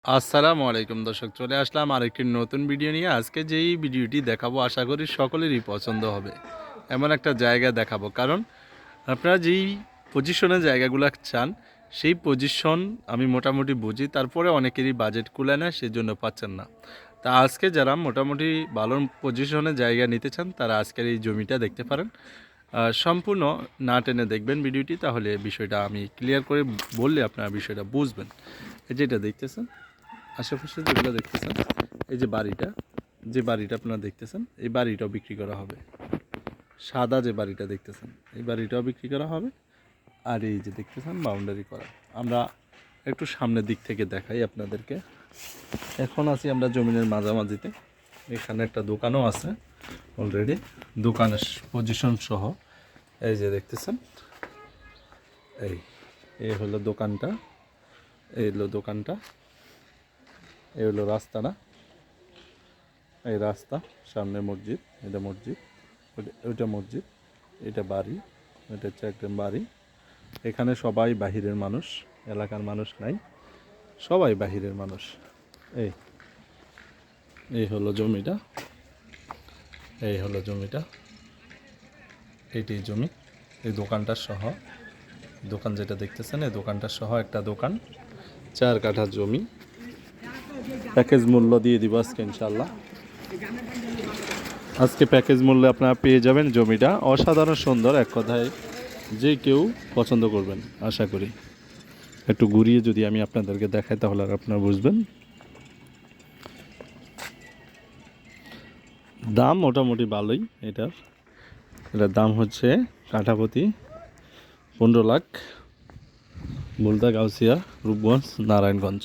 আসসালামু আলাইকুম দর্শক, চলে আসলাম আরেকটি নতুন ভিডিও নিয়ে। আজকে যেই ভিডিওটি দেখাবো আশা করি সকলেরই পছন্দ হবে। এমন একটা জায়গা দেখাবো, কারণ আপনারা যেই পজিশনে জায়গাগুলো চান সেই পজিশন আমি মোটামুটি বুঝি, তারপরে অনেকেরই বাজেট কুলায় না, সেই জন্য পাচ্ছেন না। তা আজকে যারা মোটামুটি ভালো পজিশনে জায়গা নিতে চান তারা আজকের এই জমিটা দেখতে পারেন। সম্পূর্ণ না টেনে দেখবেন ভিডিওটি, তাহলে বিষয়টা আমি ক্লিয়ার করে বললে আপনারা বিষয়টা বুঝবেন। এই যেটা দেখতেছেন আশেপাশে যেগুলো দেখতেছেন, এই যে বাড়িটা আপনারা দেখতেছেন, এই বাড়িটাও বিক্রি করা হবে। সাদা যে বাড়িটা দেখতেছেন এই বাড়িটাও বিক্রি করা হবে। আর এই যে দেখতেছেন বাউন্ডারি করা। আমরা একটু সামনের দিক থেকে দেখাই আপনাদেরকে। এখন আছি আমরা জমিনের মাঝামাঝিতে। এখানে একটা দোকানও আছে অলরেডি, দোকানের পজিশন সহ। এই যে দেখতেছেন, এই হলো দোকানটা, এই হলো দোকানটা, এই হলো রাস্তাটা, এই রাস্তা, সামনে মসজিদ, এটা মসজিদ, ওইটা মসজিদ, এটা বাড়ি, এটা হচ্ছে একদম বাড়ি। এখানে সবাই বাহিরের মানুষ, এলাকার মানুষ নাই, সবাই বাহিরের মানুষ। এই এই হলো জমিটা, এই হলো জমিটা, এইটি জমি। এই দোকানটার সহ, দোকান যেটা দেখতেছেন এই দোকানটার সহ একটা দোকান, 4 কাঠা জমি। প্যাকেজ মূল্য দিয়ে দিব আজকে ইনশাল্লাহ। আজকে প্যাকেজ মূল্যে আপনারা পেয়ে যাবেন জমিটা। অসাধারণ সুন্দর, এক কথায় যে কেউ পছন্দ করবেন আশা করি। একটু ঘুরিয়ে যদি আমি আপনাদেরকে দেখাই তাহলে আর আপনারা বুঝবেন। দাম মোটামুটি ভালোই এটার দাম হচ্ছে কাঠাপতি 15 লাখ। বুলতা, গাউসিয়া, রূপগঞ্জ, নারায়ণগঞ্জ।